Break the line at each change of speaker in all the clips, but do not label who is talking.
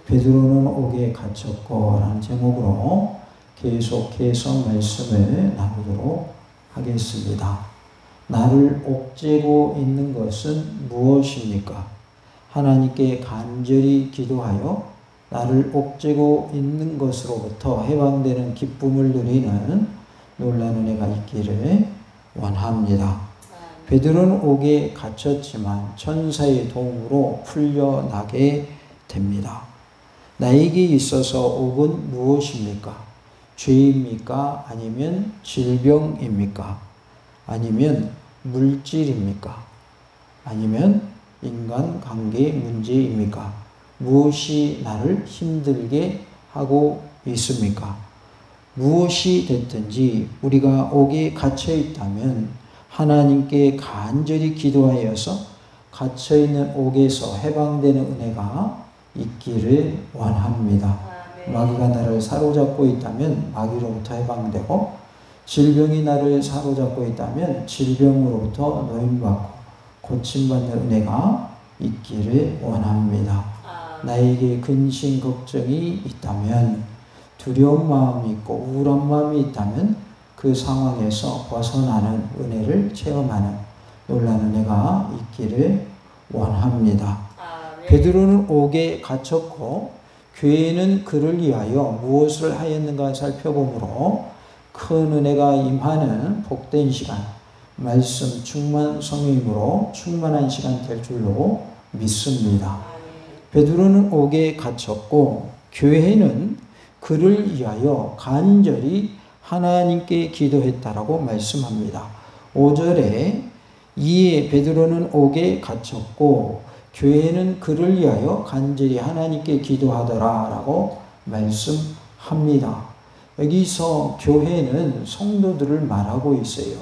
베드로는 옥에 갇혔고 라는 제목으로 계속해서 말씀을 나누도록 하겠습니다. 나를 옥죄고 있는 것은 무엇입니까? 하나님께 간절히 기도하여 나를 옥죄고 있는 것으로부터 해방되는 기쁨을 누리는 놀라운 은혜가 있기를 원합니다. 베드로는 옥에 갇혔지만 천사의 도움으로 풀려나게 됩니다. 나에게 있어서 옥은 무엇입니까? 죄입니까? 아니면 질병입니까? 아니면 물질입니까? 아니면 인간관계 문제입니까? 무엇이 나를 힘들게 하고 있습니까? 무엇이 됐든지 우리가 옥에 갇혀 있다면 하나님께 간절히 기도하여서 갇혀있는 옥에서 해방되는 은혜가 있기를 원합니다. 마귀가 나를 사로잡고 있다면 마귀로부터 해방되고, 질병이 나를 사로잡고 있다면 질병으로부터 노임받고 고침받는 은혜가 있기를 원합니다. 나에게 근심 걱정이 있다면, 두려운 마음이 있고 우울한 마음이 있다면 그 상황에서 벗어나는 은혜를 체험하는 놀라운 은혜가 있기를 원합니다. 베드로는 옥에 갇혔고 교회는 그를 위하여 무엇을 하였는가 살펴보므로 큰 은혜가 임하는 복된 시간, 말씀 충만 성령으로 충만한 시간 될 줄로 믿습니다. 베드로는 옥에 갇혔고 교회는 그를 위하여 간절히 하나님께 기도했다라고 말씀합니다. 5절에 이에 베드로는 옥에 갇혔고 교회는 그를 위하여 간절히 하나님께 기도하더라 라고 말씀합니다. 여기서 교회는 성도들을 말하고 있어요.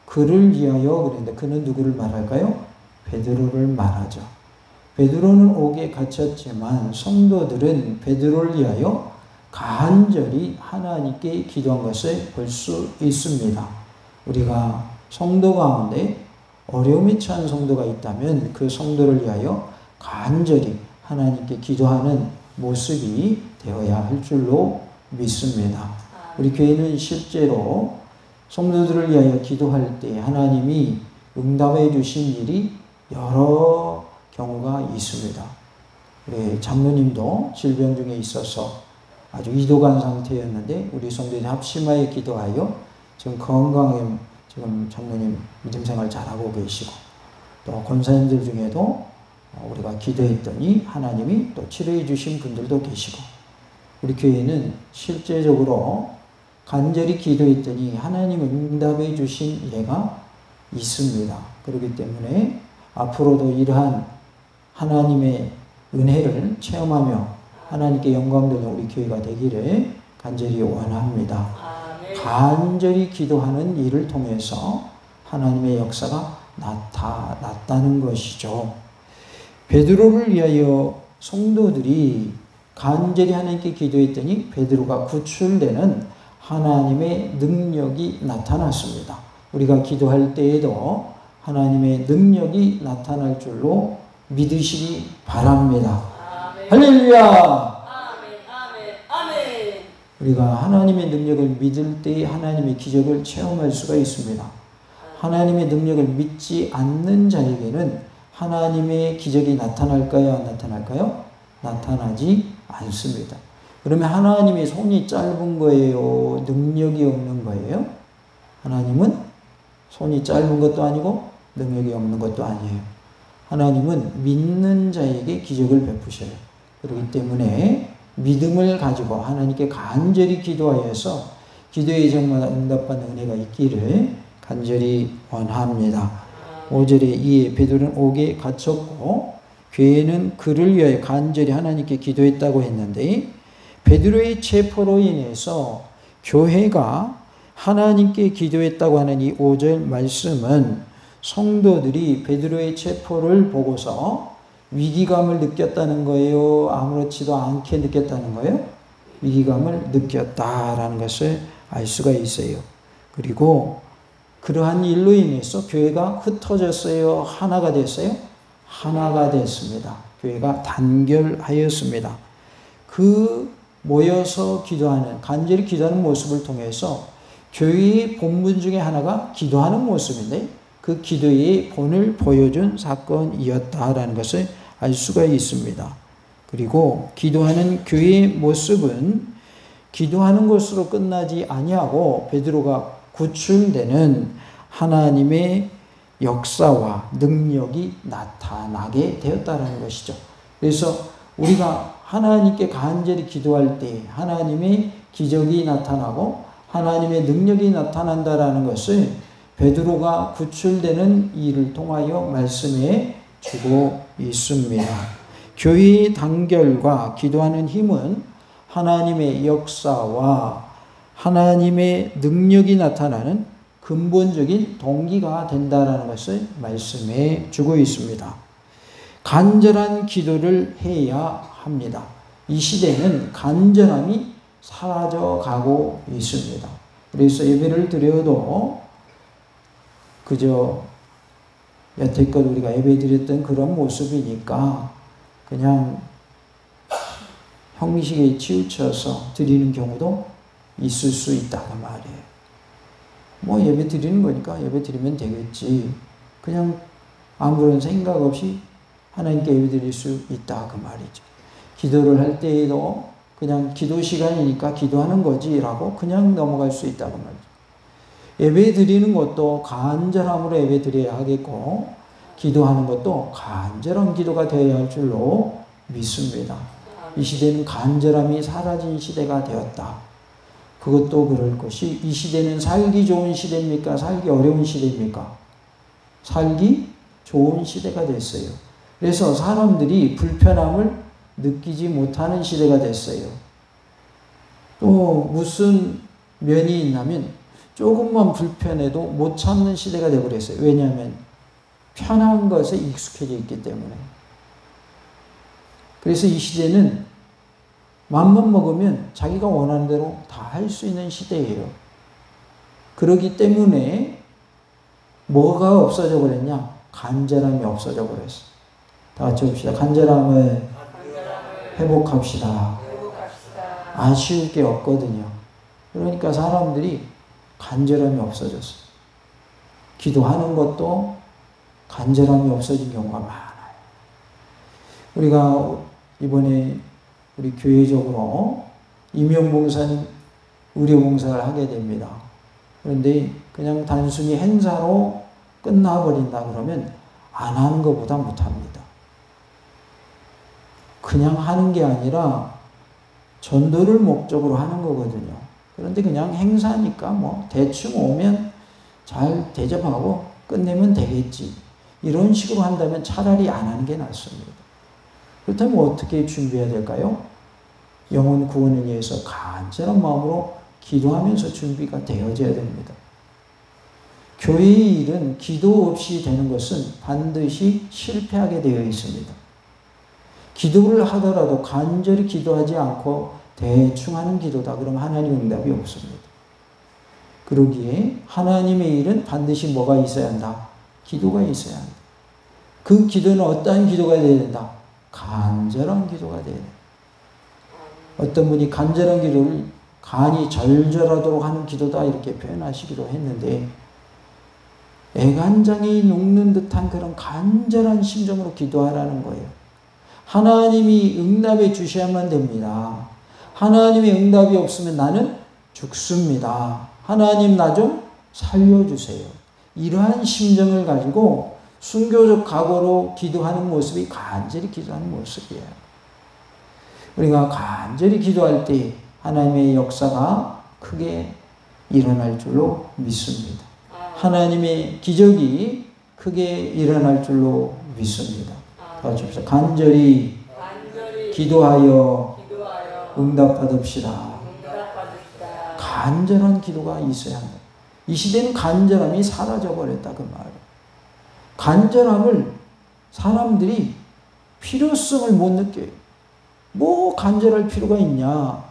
그를 위하여 그랬는데 그는 누구를 말할까요? 베드로를 말하죠. 베드로는 옥에 갇혔지만 성도들은 베드로를 위하여 간절히 하나님께 기도한 것을 볼 수 있습니다. 우리가 성도 가운데 어려움에 처한 성도가 있다면 그 성도를 위하여 간절히 하나님께 기도하는 모습이 되어야 할 줄로 믿습니다. 우리 교회는 실제로 성도들을 위하여 기도할 때 하나님이 응답해 주신 일이 여러 경우가 있습니다. 우리 장로님도 질병 중에 있어서 아주 이도간 상태였는데 우리 성도들이 합심하여 기도하여 지금 건강하게 지금 장로님 믿음생활 잘하고 계시고, 또 권사님들 중에도 우리가 기도했더니 하나님이 또 치료해 주신 분들도 계시고, 우리 교회는 실제적으로 간절히 기도했더니 하나님 응답해 주신 예가 있습니다. 그렇기 때문에 앞으로도 이러한 하나님의 은혜를 체험하며 하나님께 영광 돌리는 우리 교회가 되기를 간절히 원합니다. 간절히 기도하는 일을 통해서 하나님의 역사가 나타났다는 것이죠. 베드로를 위하여 성도들이 간절히 하나님께 기도했더니 베드로가 구출되는 하나님의 능력이 나타났습니다. 우리가 기도할 때에도 하나님의 능력이 나타날 줄로 믿으시기 바랍니다. 아멘. 할렐루야! 우리가 하나님의 능력을 믿을 때 하나님의 기적을 체험할 수가 있습니다. 하나님의 능력을 믿지 않는 자에게는 하나님의 기적이 나타날까요? 안 나타날까요? 나타나지 않습니다. 그러면 하나님의 손이 짧은 거예요? 능력이 없는 거예요? 하나님은 손이 짧은 것도 아니고 능력이 없는 것도 아니에요. 하나님은 믿는 자에게 기적을 베푸셔요. 그렇기 때문에 믿음을 가지고 하나님께 간절히 기도하여서 기도의 정마다 응답받는 은혜가 있기를 간절히 원합니다. 5절에 이에 베드로는 옥에 갇혔고 교회는 그를 위하여 간절히 하나님께 기도했다고 했는데, 베드로의 체포로 인해서 교회가 하나님께 기도했다고 하는 이 5절 말씀은 성도들이 베드로의 체포를 보고서 위기감을 느꼈다는 거예요? 아무렇지도 않게 느꼈다는 거예요? 위기감을 느꼈다라는 것을 알 수가 있어요. 그리고 그러한 일로 인해서 교회가 흩어졌어요? 하나가 됐어요? 하나가 됐습니다. 교회가 단결하였습니다. 그 모여서 기도하는, 간절히 기도하는 모습을 통해서 교회의 본분 중에 하나가 기도하는 모습인데 그 기도의 본을 보여준 사건이었다라는 것을 알 수가 있습니다. 그리고 기도하는 교회의 모습은 기도하는 것으로 끝나지 아니하고 베드로가 구출되는 하나님의 역사와 능력이 나타나게 되었다는 것이죠. 그래서 우리가 하나님께 간절히 기도할 때 하나님의 기적이 나타나고 하나님의 능력이 나타난다라는 것을 베드로가 구출되는 일을 통하여 말씀해 주고 있습니다. 교회의 단결과 기도하는 힘은 하나님의 역사와 하나님의 능력이 나타나는 근본적인 동기가 된다는 것을 말씀해 주고 있습니다. 간절한 기도를 해야 합니다. 이 시대는 간절함이 사라져가고 있습니다. 그래서 예배를 드려도 그저 여태껏 우리가 예배 드렸던 그런 모습이니까 그냥 형식에 치우쳐서 드리는 경우도 있을 수 있다는 말이에요. 뭐 예배 드리는 거니까 예배 드리면 되겠지. 그냥 아무런 생각 없이 하나님께 예배 드릴 수 있다 그 말이죠. 기도를 할 때에도 그냥 기도 시간이니까 기도하는 거지 라고 그냥 넘어갈 수 있다 그 말이죠. 예배 드리는 것도 간절함으로 예배 드려야 하겠고 기도하는 것도 간절한 기도가 되어야 할 줄로 믿습니다. 이 시대는 간절함이 사라진 시대가 되었다. 그것도 그럴 것이 이 시대는 살기 좋은 시대입니까? 살기 어려운 시대입니까? 살기 좋은 시대가 됐어요. 그래서 사람들이 불편함을 느끼지 못하는 시대가 됐어요. 또 무슨 면이 있냐면 조금만 불편해도 못 참는 시대가 되어버렸어요. 왜냐하면 편한 것에 익숙해져 있기 때문에. 그래서 이 시대는 맘만 먹으면 자기가 원하는 대로 다 할 수 있는 시대예요. 그러기 때문에 뭐가 없어져 버렸냐? 간절함이 없어져 버렸어요. 다 같이 봅시다. 간절함을 회복합시다. 아쉬울 게 없거든요. 그러니까 사람들이 간절함이 없어졌어요. 기도하는 것도 간절함이 없어진 경우가 많아요. 우리가 이번에 우리 교회적으로 임용봉사님 의료봉사를 하게 됩니다. 그런데 그냥 단순히 행사로 끝나버린다 그러면 안 하는 것보다 못합니다. 그냥 하는 게 아니라 전도를 목적으로 하는 거거든요. 그런데 그냥 행사니까 뭐 대충 오면 잘 대접하고 끝내면 되겠지. 이런 식으로 한다면 차라리 안 하는 게 낫습니다. 그렇다면 어떻게 준비해야 될까요? 영혼 구원을 위해서 간절한 마음으로 기도하면서 준비가 되어져야 됩니다. 교회의 일은 기도 없이 되는 것은 반드시 실패하게 되어 있습니다. 기도를 하더라도 간절히 기도하지 않고 대충 하는 기도다. 그럼 하나님 응답이 없습니다. 그러기에 하나님의 일은 반드시 뭐가 있어야 한다? 기도가 있어야 한다. 그 기도는 어떠한 기도가 되어야 된다? 간절한 기도가 되어야 된다. 어떤 분이 간절한 기도를 간이 절절하도록 하는 기도다 이렇게 표현하시기도 했는데 애간장이 녹는 듯한 그런 간절한 심정으로 기도하라는 거예요. 하나님이 응답해 주셔야만 됩니다. 하나님의 응답이 없으면 나는 죽습니다. 하나님 나 좀 살려주세요. 이러한 심정을 가지고 순교적 각오로 기도하는 모습이 간절히 기도하는 모습이에요. 우리가 간절히 기도할 때 하나님의 역사가 크게 일어날 줄로 믿습니다. 하나님의 기적이 크게 일어날 줄로 믿습니다. 간절히 기도하여 응답받읍시다. 간절한 기도가 있어야 한다. 이 시대는 간절함이 사라져버렸다 그 말이에요. 간절함을 사람들이 필요성을 못 느껴요. 뭐 간절할 필요가 있냐.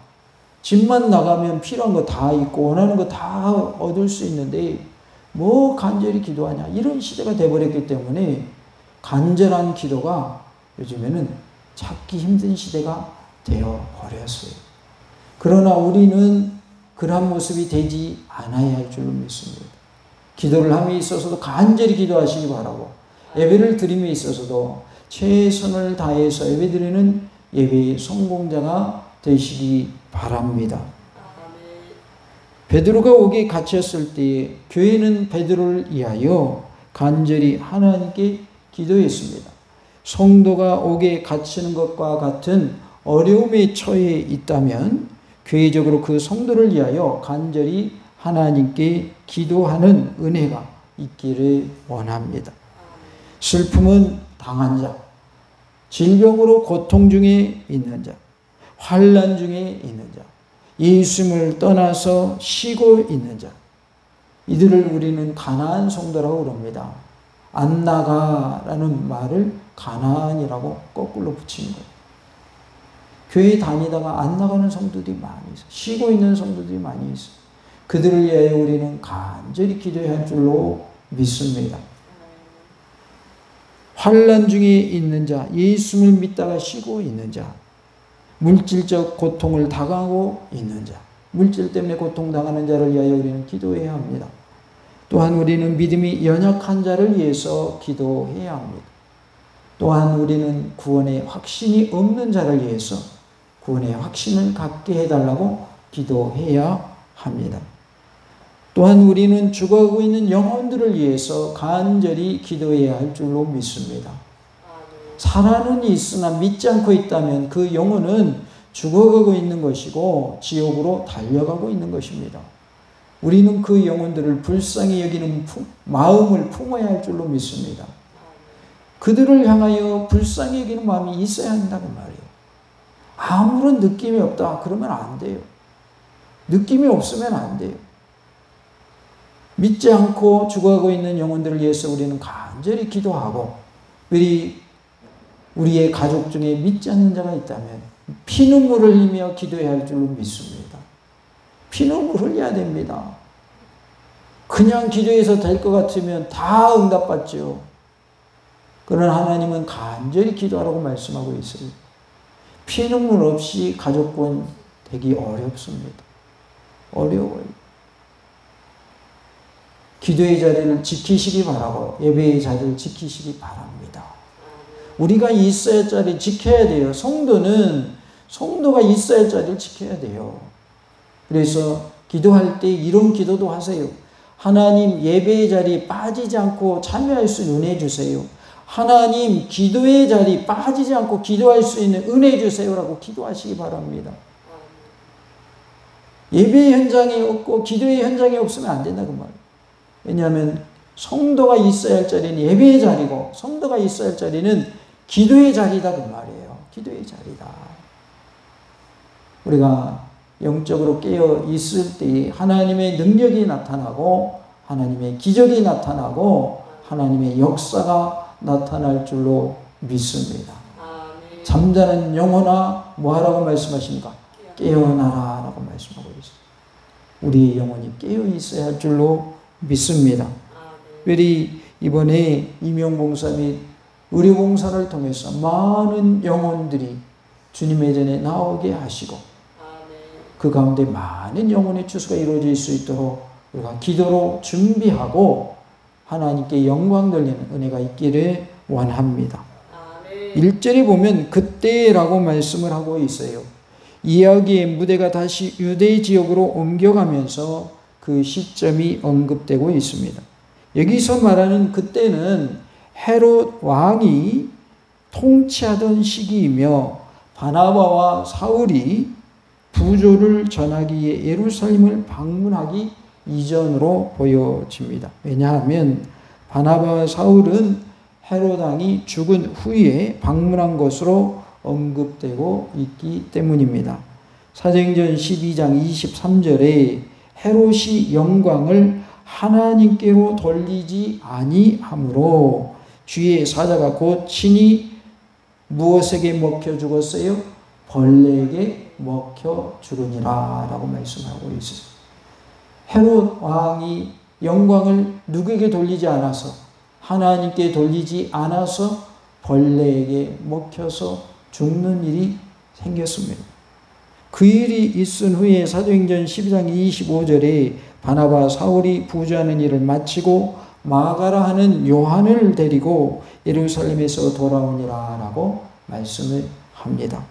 집만 나가면 필요한 거 다 있고 원하는 거 다 얻을 수 있는데 뭐 간절히 기도하냐. 이런 시대가 돼버렸기 때문에 간절한 기도가 요즘에는 찾기 힘든 시대가 되어 버렸어요. 그러나 우리는 그러한 모습이 되지 않아야 할 줄로 믿습니다. 기도를 함에 있어서도 간절히 기도하시기 바라고, 예배를 드림에 있어서도 최선을 다해서 예배드리는 예배의 성공자가 되시기 바랍니다. 베드로가 옥에 갇혔을 때 교회는 베드로를 위하여 간절히 하나님께 기도했습니다. 성도가 옥에 갇히는 것과 같은 어려움에 처해 있다면 교회적으로 그 성도를 위하여 간절히 하나님께 기도하는 은혜가 있기를 원합니다. 슬픔은 당한 자, 질병으로 고통 중에 있는 자, 환난 중에 있는 자, 예수님을 떠나서 쉬고 있는 자, 이들을 우리는 가나안 성도라고 그럽니다. 안 나가라는 말을 가나안이라고 거꾸로 붙인 거예요. 교회 다니다가 안 나가는 성도들이 많이 있어요. 쉬고 있는 성도들이 많이 있어요. 그들을 위하여 우리는 간절히 기도해야 할 줄로 믿습니다. 환난 중에 있는 자, 예수를 믿다가 쉬고 있는 자, 물질적 고통을 당하고 있는 자, 물질 때문에 고통당하는 자를 위하여 우리는 기도해야 합니다. 또한 우리는 믿음이 연약한 자를 위해서 기도해야 합니다. 또한 우리는 구원의 확신이 없는 자를 위해서 구원의 확신을 갖게 해달라고 기도해야 합니다. 또한 우리는 죽어가고 있는 영혼들을 위해서 간절히 기도해야 할 줄로 믿습니다. 살아는 있으나 믿지 않고 있다면 그 영혼은 죽어가고 있는 것이고 지옥으로 달려가고 있는 것입니다. 우리는 그 영혼들을 불쌍히 여기는 마음을 품어야 할 줄로 믿습니다. 그들을 향하여 불쌍히 여기는 마음이 있어야 한다고 말이에요. 아무런 느낌이 없다 그러면 안 돼요. 느낌이 없으면 안 돼요. 믿지 않고 죽어가고 있는 영혼들을 위해서 우리는 간절히 기도하고, 우리의 가족 중에 믿지 않는 자가 있다면 피눈물을 흘리며 기도해야 할 줄로 믿습니다. 피눈물 흘려야 됩니다. 그냥 기도해서 될 것 같으면 다 응답받죠. 그러나 하나님은 간절히 기도하라고 말씀하고 있어요. 피눈물 없이 가족권 되기 어렵습니다. 어려워요. 기도의 자리를 지키시기 바라고, 예배의 자리를 지키시기 바랍니다. 우리가 있어야 할 자리를 지켜야 돼요. 성도가 있어야 할 자리를 지켜야 돼요. 그래서 기도할 때 이런 기도도 하세요. 하나님, 예배의 자리에 빠지지 않고 참여할 수 있는 은혜 주세요. 하나님, 기도의 자리에 빠지지 않고 기도할 수 있는 은혜 주세요라고 기도하시기 바랍니다. 예배의 현장이 없고 기도의 현장이 없으면 안 된다 그 말이에요. 왜냐하면 성도가 있어야 할 자리는 예배의 자리고, 성도가 있어야 할 자리는 기도의 자리다 그 말이에요. 기도의 자리다. 우리가 영적으로 깨어 있을 때 하나님의 능력이 나타나고, 하나님의 기적이 나타나고, 하나님의 역사가 나타날 줄로 믿습니다. 잠자는 영혼아 뭐하라고 말씀하십니까? 깨어나라 라고 말씀하고 있어요. 우리의 영혼이 깨어 있어야 할 줄로 믿습니다. 특별히 이번에 임용봉사 및 의료봉사를 통해서 많은 영혼들이 주님의 전에 나오게 하시고, 그 가운데 많은 영혼의 추수가 이루어질 수 있도록 우리가 기도로 준비하고 하나님께 영광 돌리는 은혜가 있기를 원합니다. 1절에 보면 그때라고 말씀을 하고 있어요. 이야기의 무대가 다시 유대 지역으로 옮겨가면서 그 시점이 언급되고 있습니다. 여기서 말하는 그때는 헤롯 왕이 통치하던 시기이며 바나바와 사울이 부조를 전하기 위해 예루살렘을 방문하기 이전으로 보여집니다. 왜냐하면 바나바와 사울은 헤롯 왕이 죽은 후에 방문한 것으로 언급되고 있기 때문입니다. 사도행전 12장 23절에 헤롯이 영광을 하나님께로 돌리지 아니하므로 주의 사자가 곧 친히 무엇에게 먹혀 죽었어요? 벌레에게 먹혀 죽으니라 라고 말씀하고 있어요. 헤롯 왕이 영광을 누구에게 돌리지 않아서, 하나님께 돌리지 않아서 벌레에게 먹혀서 죽는 일이 생겼습니다. 그 일이 있은 후에 사도행전 12장 25절에 바나바 사울이 부주하는 일을 마치고 마가라 하는 요한을 데리고 예루살렘에서 돌아오니라 라고 말씀을 합니다.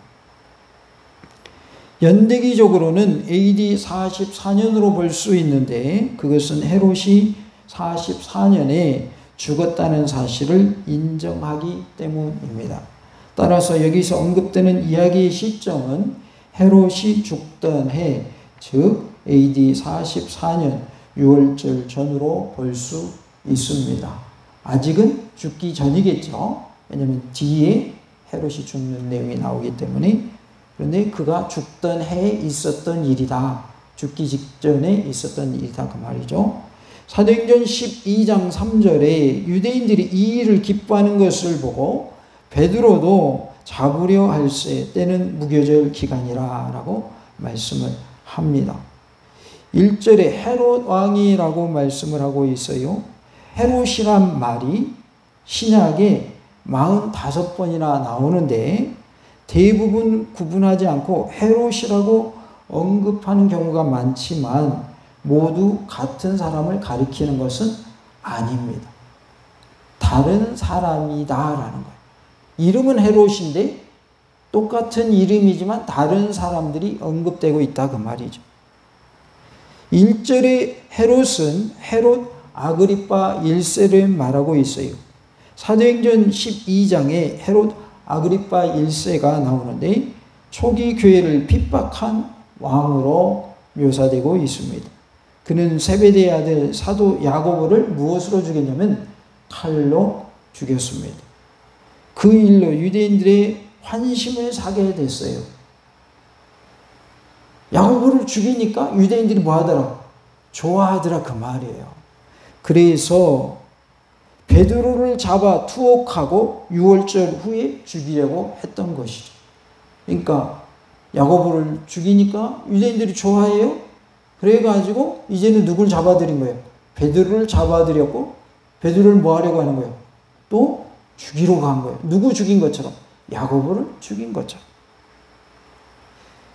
연대기적으로는 AD 44년으로 볼 수 있는데 그것은 헤롯이 44년에 죽었다는 사실을 인정하기 때문입니다. 따라서 여기서 언급되는 이야기의 시점은 헤롯이 죽던 해, 즉 AD 44년 6월절 전으로 볼 수 있습니다. 아직은 죽기 전이겠죠. 왜냐하면 뒤에 헤롯이 죽는 내용이 나오기 때문에. 그런데 그가 죽던 해에 있었던 일이다. 죽기 직전에 있었던 일이다 그 말이죠. 사도행전 12장 3절에 유대인들이 이 일을 기뻐하는 것을 보고 베드로도 잡으려 할세 때는 무교절 기간이라 라고 말씀을 합니다. 1절에 헤롯 왕이라고 말씀을 하고 있어요. 헤롯이란 말이 신약에 45번이나 나오는데 대부분 구분하지 않고 헤롯이라고 언급하는 경우가 많지만 모두 같은 사람을 가리키는 것은 아닙니다. 다른 사람이다라는 거예요. 이름은 헤롯인데 똑같은 이름이지만 다른 사람들이 언급되고 있다 그 말이죠. 1절의 헤롯은 헤롯 아그리파 1세를 말하고 있어요. 사도행전 12장에 헤롯 아그리파 1세가 나오는데 초기 교회를 핍박한 왕으로 묘사되고 있습니다. 그는 세베대의 아들 사도 야고보를 무엇으로 죽였냐면 칼로 죽였습니다. 그 일로 유대인들의 환심을 사게 됐어요. 야고보를 죽이니까 유대인들이 뭐 하더라? 좋아하더라 그 말이에요. 그래서 베드로를 잡아 투옥하고 6월절 후에 죽이려고 했던 것이죠. 그러니까 야고보를 죽이니까 유대인들이 좋아해요. 그래가지고 이제는 누굴 잡아들인 거예요? 베드로를 잡아들였고 베드로를 뭐 하려고 하는 거예요? 또 죽이러 간 거예요. 누구 죽인 것처럼? 야고보를 죽인 것처럼.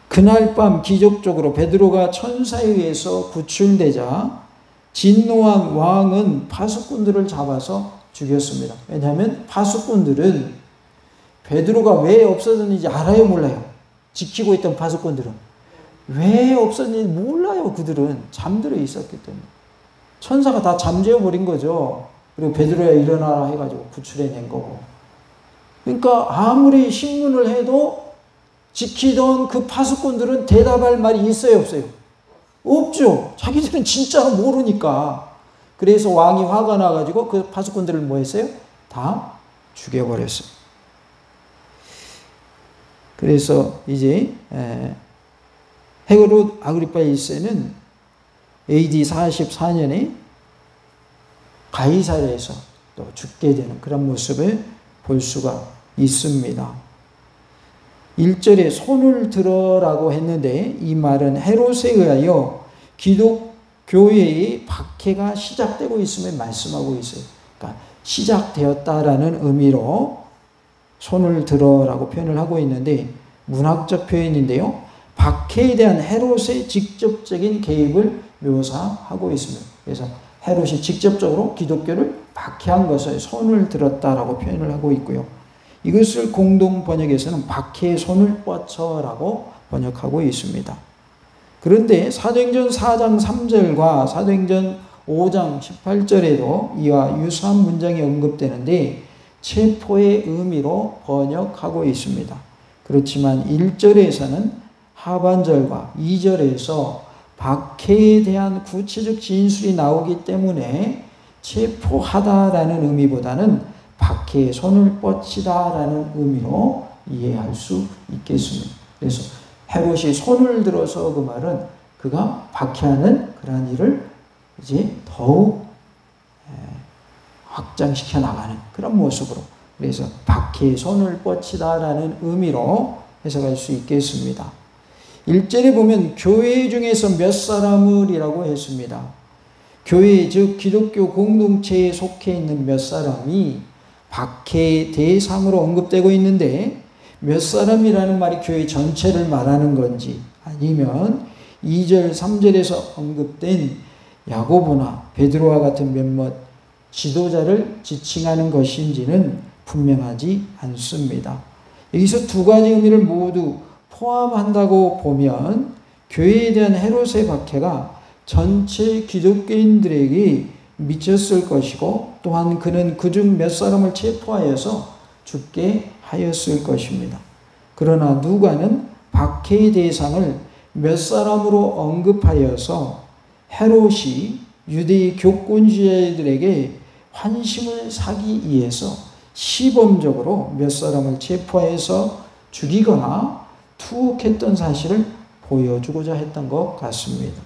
그날 밤 기적적으로 베드로가 천사에 의해서 구출되자 진노한 왕은 파수꾼들을 잡아서 죽였습니다. 왜냐하면 파수꾼들은 베드로가 왜 없어졌는지 알아요, 몰라요? 지키고 있던 파수꾼들은 왜 없었는지 몰라요. 그들은 잠들어 있었기 때문에. 천사가 다 잠재워 버린 거죠. 그리고 베드로야 일어나라 해가지고 구출해낸 거고. 그러니까 아무리 신문을 해도 지키던 그 파수꾼들은 대답할 말이 있어요, 없어요? 없죠. 자기들은 진짜 모르니까. 그래서 왕이 화가 나가지고 그 파수꾼들을 뭐 했어요? 다 죽여버렸어요. 그래서 이제 헤롯 아그리파 1세는 AD 44년에 가이사랴에서 또 죽게 되는 그런 모습을 볼 수가 있습니다. 1절에 손을 들어라고 했는데 이 말은 헤롯에 의하여 기독교회의 박해가 시작되고 있음을 말씀하고 있어요. 그러니까 시작되었다라는 의미로 손을 들어라고 표현을 하고 있는데 문학적 표현인데요. 박해에 대한 헤롯의 직접적인 개입을 묘사하고 있습니다. 그래서 헤롯이 직접적으로 기독교를 박해한 것을 손을 들었다라고 표현을 하고 있고요. 이것을 공동 번역에서는 박해의 손을 뻗쳐라고 번역하고 있습니다. 그런데 사도행전 4장 3절과 사도행전 5장 18절에도 이와 유사한 문장이 언급되는데 체포의 의미로 번역하고 있습니다. 그렇지만 1절에서는 하반절과 2절에서 박해에 대한 구체적 진술이 나오기 때문에 체포하다라는 의미보다는 박해의 손을 뻗치다라는 의미로 이해할 수 있겠습니다. 그래서 헤롯이 손을 들어서 그 말은 그가 박해하는 그러한 일을 이제 더욱 확장시켜 나가는 그런 모습으로, 그래서 박해의 손을 뻗치다라는 의미로 해석할 수 있겠습니다. 1절에 보면 교회 중에서 몇 사람을이라고 했습니다. 교회, 즉 기독교 공동체에 속해 있는 몇 사람이 박해의 대상으로 언급되고 있는데 몇 사람이라는 말이 교회 전체를 말하는 건지, 아니면 2절, 3절에서 언급된 야고보나 베드로와 같은 몇몇 지도자를 지칭하는 것인지는 분명하지 않습니다. 여기서 두 가지 의미를 모두 포함한다고 보면 교회에 대한 헤롯의 박해가 전체 기독교인들에게 미쳤을 것이고, 또한 그는 그중 몇 사람을 체포하여서 죽게 하였을 것입니다. 그러나 누가는 박해의 대상을 몇 사람으로 언급하여서 헤롯이 유대의 교권주의자들에게 환심을 사기 위해서 시범적으로 몇 사람을 체포해서 죽이거나 투옥했던 사실을 보여주고자 했던 것 같습니다.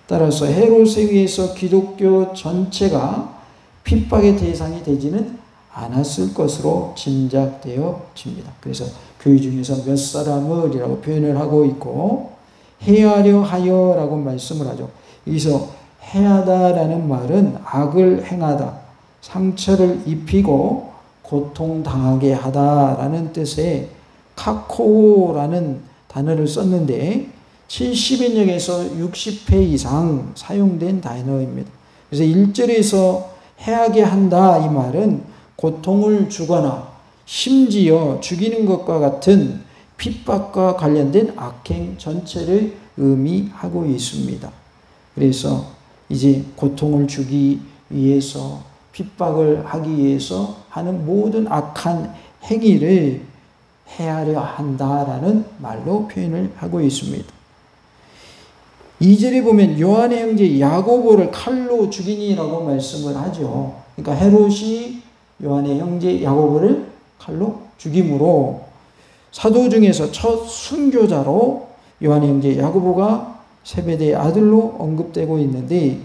따라서 헤롯에 의해서 기독교 전체가 핍박의 대상이 되지는 않았을 것으로 짐작되어집니다. 그래서 교회 중에서 몇 사람을 이라고 표현을 하고 있고, 해하려 하여라고 말씀을 하죠. 여기서 해하다라는 말은 악을 행하다, 상처를 입히고 고통당하게 하다라는 뜻의 카코라는 단어를 썼는데 70인역에서 60회 이상 사용된 단어입니다. 그래서 1절에서 해하게 한다 이 말은 고통을 주거나 심지어 죽이는 것과 같은 핍박과 관련된 악행 전체를 의미하고 있습니다. 그래서 이제 고통을 주기 위해서, 핍박을 하기 위해서 하는 모든 악한 행위를 해하려 한다라는 말로 표현을 하고 있습니다. 2절에 보면 요한의 형제 야고보를 칼로 죽이니라고 말씀을 하죠. 그러니까 헤롯이 요한의 형제 야고보를 칼로 죽임으로 사도 중에서 첫 순교자로 요한의 형제 야고보가 세베대의 아들로 언급되고 있는데,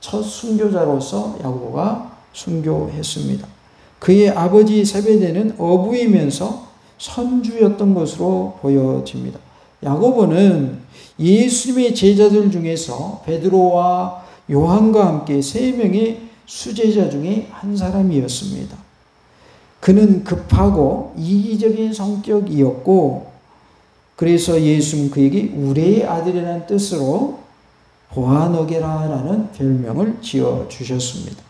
첫 순교자로서 야고보가 순교했습니다. 그의 아버지 세베대는 어부이면서 선주였던 것으로 보여집니다. 야고보는 예수님의 제자들 중에서 베드로와 요한과 함께 3명의 수제자 중에 한 사람이었습니다. 그는 급하고 이기적인 성격이었고, 그래서 예수는 그에게 우레의 아들이라는 뜻으로 보아너게라라는 별명을 지어주셨습니다.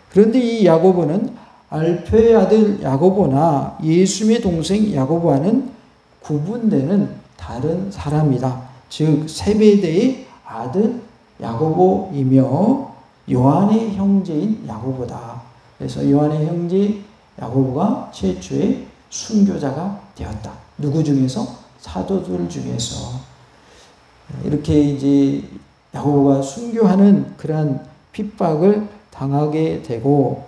그런데 이 야고보는 알페의 아들 야고보나 예수님의 동생 야고보와는 구분되는 다른 사람이다. 즉 세베대의 아들 야고보이며 요한의 형제인 야고보다. 그래서 요한의 형제 야고보가 최초의 순교자가 되었다. 누구 중에서? 사도들 중에서. 이렇게 이제 야고보가 순교하는 그러한 핍박을 당하게 되고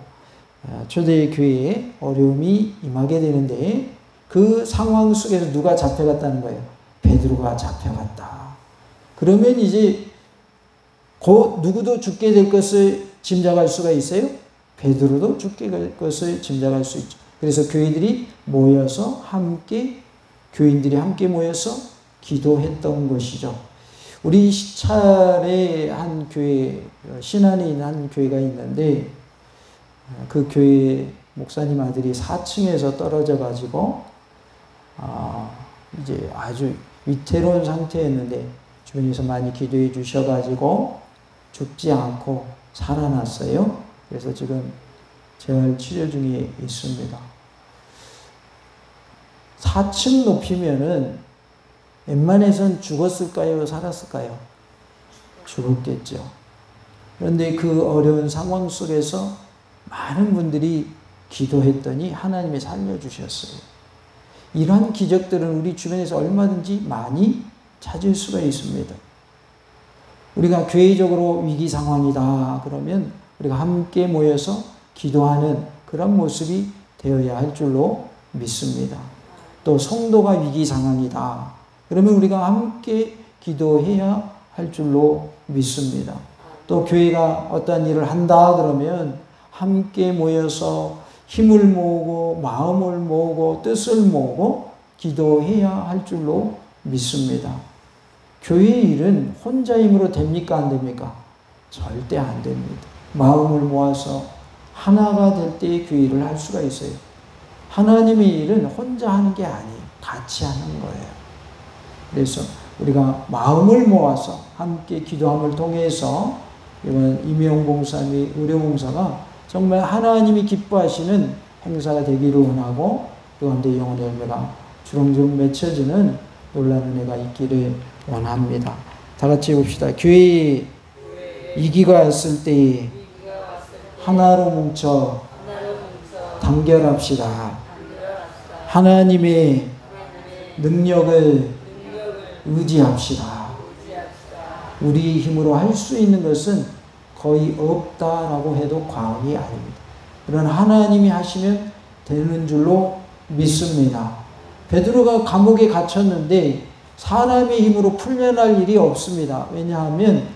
초대 교회에 어려움이 임하게 되는데, 그 상황 속에서 누가 잡혀갔다는 거예요? 베드로가 잡혀갔다. 그러면 이제 곧 누구도 죽게 될 것을 짐작할 수가 있어요? 베드로도 죽게 될 것을 짐작할 수 있죠. 그래서 교인들이 모여서 기도했던 것이죠. 우리 시찰에 한 교회, 신안에 있는 한 교회가 있는데, 그 교회 목사님 아들이 4층에서 떨어져 가지고 이제 아주 위태로운 상태였는데 주변에서 많이 기도해 주셔가지고 죽지 않고 살아났어요. 그래서 지금 재활 치료 중에 있습니다. 4층 높이면은 웬만해선 죽었을까요? 살았을까요? 죽었겠죠. 그런데 그 어려운 상황 속에서 많은 분들이 기도했더니 하나님이 살려주셨어요. 이러한 기적들은 우리 주변에서 얼마든지 많이 찾을 수가 있습니다. 우리가 교회적으로 위기 상황이다 그러면 우리가 함께 모여서 기도하는 그런 모습이 되어야 할 줄로 믿습니다. 또 성도가 위기 상황이다 그러면 우리가 함께 기도해야 할 줄로 믿습니다. 또 교회가 어떤 일을 한다 그러면 함께 모여서 힘을 모으고 마음을 모으고 뜻을 모으고 기도해야 할 줄로 믿습니다. 교회 일은 혼자 힘으로 됩니까? 안 됩니까? 절대 안 됩니다. 마음을 모아서 하나가 될 때 교회 일을 할 수가 있어요. 하나님의 일은 혼자 하는 게 아니에요. 같이 하는 거예요. 그래서 우리가 마음을 모아서 함께 기도함을 통해서 이번 임용 봉사및 의료 봉사가 정말 하나님이 기뻐하시는 행사가 되기를 원하고 그 가운데 영혼의 열매가 주렁주렁 맺혀지는 놀라운 은혜가 있기를 원합니다. 다 같이 봅시다. 교회에 위기가 왔을 때 하나로 뭉쳐 단결합시다. 하나님의 능력을 의지합시다. 우리 힘으로 할 수 있는 것은 거의 없다라고 해도 과언이 아닙니다. 그러나 하나님이 하시면 되는 줄로 믿습니다. 베드로가 감옥에 갇혔는데 사람의 힘으로 풀려날 일이 없습니다. 왜냐하면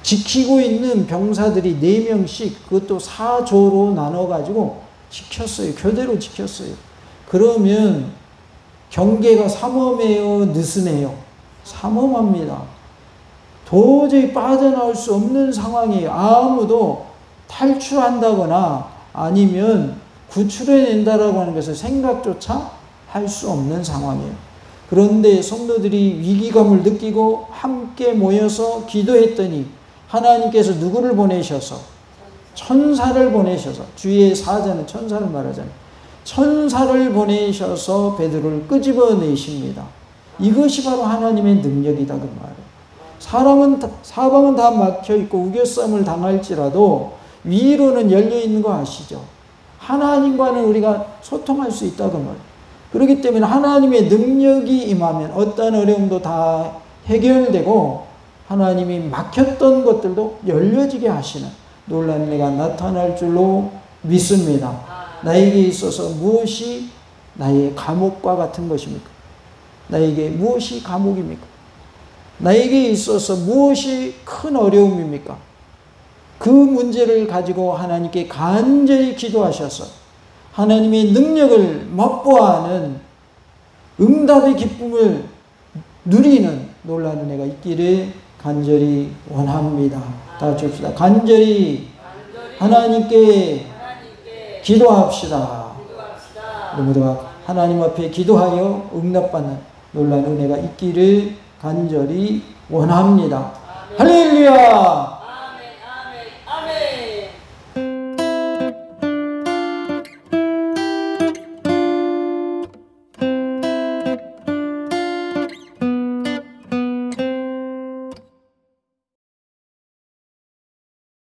지키고 있는 병사들이 4명씩 그것도 4조로 나눠가지고 지켰어요. 교대로 지켰어요. 그러면 경계가 삼엄해요? 느슨해요? 삼엄합니다. 도저히 빠져나올 수 없는 상황이에요. 아무도 탈출한다거나 아니면 구출해낸다라고 하는 것을 생각조차 할 수 없는 상황이에요. 그런데 성도들이 위기감을 느끼고 함께 모여서 기도했더니 하나님께서 누구를 보내셔서 천사를 보내셔서 주의 사자는 천사를 말하잖아요. 천사를 보내셔서 베드로를 끄집어내십니다. 이것이 바로 하나님의 능력이다 그 말이에요. 사방은 다 막혀있고 우겨쌈을 당할지라도 위로는 열려있는 거 아시죠? 하나님과는 우리가 소통할 수 있다 그 말이에요. 그렇기 때문에 하나님의 능력이 임하면 어떤 어려움도 다 해결되고 하나님이 막혔던 것들도 열려지게 하시는 놀라운 은혜가 나타날 줄로 믿습니다. 나에게 있어서 무엇이 나의 감옥과 같은 것입니까? 나에게 무엇이 감옥입니까? 나에게 있어서 무엇이 큰 어려움입니까? 그 문제를 가지고 하나님께 간절히 기도하셔서 하나님의 능력을 맛보아하는 응답의 기쁨을 누리는 놀라운 은혜가 있기를 간절히 원합니다. 다 같이 합시다. 간절히 하나님께 기도합시다. 우리 모두가 하나님 앞에 기도하여 응답받는 놀라운 은혜가 있기를 간절히 원합니다. 할렐루야!